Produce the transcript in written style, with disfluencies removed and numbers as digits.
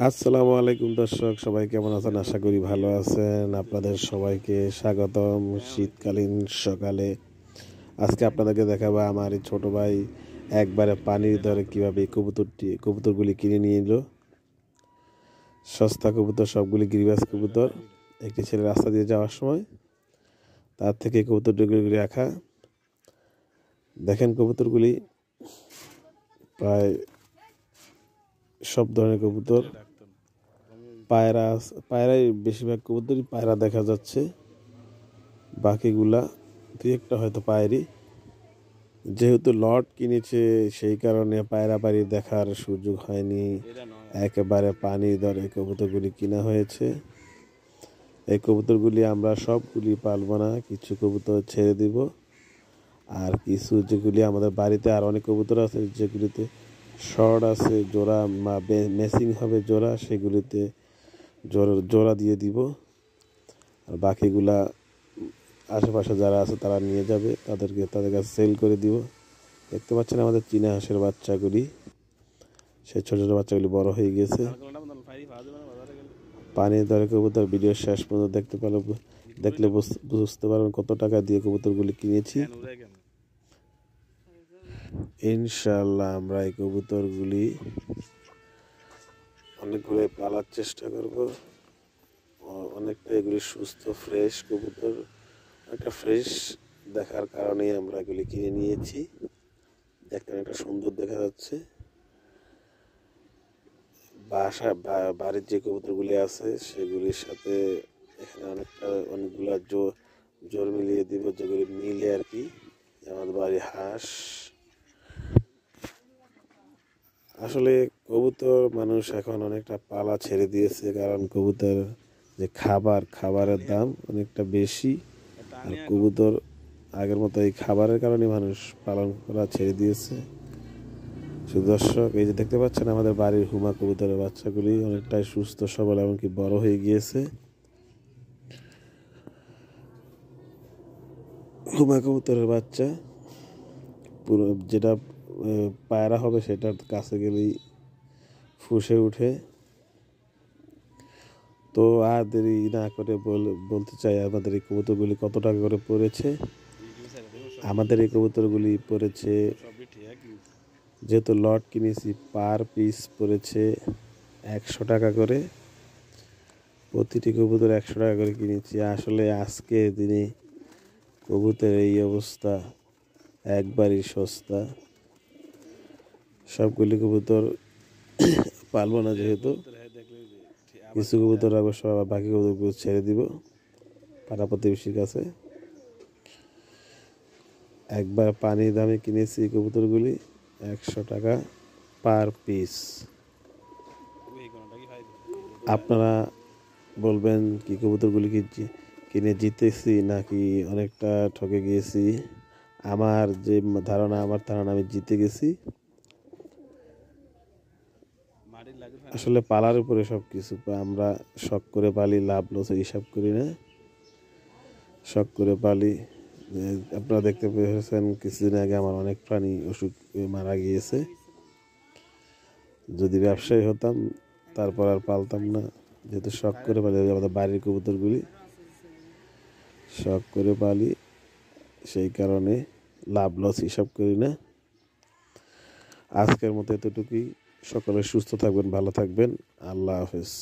আসসালামু আলাইকুম দর্শক, সবাই কেমন আছেন? আশা করি ভালো আছেন। আপনাদের সবাইকে স্বাগতম শীতকালীন সকালে। আজকে আপনাদেরকে দেখাবো আমার এই ছোট ভাই একবারে পানির দরে কীভাবে এই কবুতরগুলি কিনে নিয়ে এলো। সস্তা কবুতর, সবগুলি গিরিবাজ কবুতর। একটি ছেলে রাস্তা দিয়ে যাওয়ার সময় তার থেকে কবুতরগুলি রাখা। দেখেন কবুতরগুলি প্রায় সব ধরনের কবুতর। পায়রাই বেশিরভাগ কবুতরই পায়রা দেখা যাচ্ছে, বাকিগুলা দুই একটা হয়তো পায়রি। যেহেতু লট কিনেছে সেই কারণে পায়রা বাড়ি দেখার সুযোগ হয়নি। একেবারে পানি দরে কবুতরগুলি কিনা হয়েছে। এই কবুতরগুলি আমরা সবগুলি পালবো না, কিছু কবুতর ছেড়ে দিব। আর কিছু যেগুলি আমাদের বাড়িতে আর অনেক কবুতর আছে যেগুলিতে শর্ট আছে, জোড়া মেসিং হবে জোড়া, সেগুলিতে জোড়া দিয়ে দিব। আর বাকিগুলা আশেপাশে যারা আছে তারা নিয়ে যাবে, তাদের কাছে সেল করে দিব। দেখতে পাচ্ছেন আমাদের চীনা হাঁসের বাচ্চাগুলি, সেই ছোট ছোট বাচ্চাগুলি বড় হয়ে গেছে। পানির দরে কবুতর ভিডিও শেষ পর্যন্ত দেখলে বুঝতে পারবেন কত টাকা দিয়ে কবুতরগুলি কিনেছি। ইনশাআল্লাহ আমরা এই কবুতরগুলি অনেকগুলো পালার চেষ্টা করব। অনেকটা এগুলি সুস্থ ফ্রেশ কবুতর, একটা ফ্রেশ দেখার কারণেই আমরা এগুলি কিনে নিয়েছি। দেখতে অনেকটা সুন্দর দেখা যাচ্ছে। বাড়ির যে কবুতরগুলি আছে সেগুলির সাথে এখানে অনেকগুলা জোর মিলিয়ে দিব, যেগুলি মিলে আর কি। আমাদের বাড়ির হাঁস। আসলে কবুতর মানুষ এখন অনেকটা পালা ছেড়ে দিয়েছে, কারণ কবুতর যে খাবারের দাম অনেকটা বেশি। আর কবুতর আগের মতো এই খাবারের কারণে মানুষ পালন করা ছেড়ে দিয়েছে। দর্শক, এই যে দেখতে পাচ্ছেন আমাদের বাড়ির হুমা কবুতরের বাচ্চাগুলি অনেকটাই সুস্থ সবল, এমনকি বড় হয়ে গিয়েছে। হুমা কবুতরের বাচ্চা পুরো যেটা পায়রা হবে সেটার কাছে গেলেই ফুঁসে উঠে। তো আর দেরি না করে বলতে চাই আমাদের এই কবুতরগুলি কত টাকা করে পড়েছে। আমাদের এই কবুতরগুলি পড়েছে, যেহেতু লট কিনেছি, পার পিস পড়েছে 100 টাকা করে। প্রতিটি কবুতর 100 টাকা করে কিনেছি। আসলে আজকে দিনে কবুতরের এই অবস্থা একবারই সস্তা। সবগুলি কবুতর পালবো না, যেহেতু কিছু কবুতর অবশ্য বাকি কবুতরগুলো ছেড়ে দিব পাড়া প্রতিবেশীর কাছে। একবার পানির দামে কিনেছি কবুতরগুলি 100 টাকা পার পিস। আপনারা বলবেন কি কবুতরগুলি কিনে জিতেছি নাকি অনেকটা ঠকে গিয়েছি? আমার ধারণা আমি জিতে গেছি। আসলে পালার উপরে সব কিছু। আমরা শখ করে পালি, লাভ লস হিসাব করি না, শখ করে পালি। আপনারা দেখতে পেয়েছেন কিছুদিন আগে আমার অনেক প্রাণী অসুখ মারা গিয়েছে। যদি ব্যবসায়ী হতাম তারপর আর পালতাম না, যেহেতু শখ করে পালি। আমাদের বাড়ির কবুতরগুলি শখ করে পালি, সেই কারণে লাভ লস হিসাব করি না। আজকের মতো এতটুকুই। সকলে সুস্থ থাকবেন, ভালো থাকবেন। আল্লাহ হাফেজ।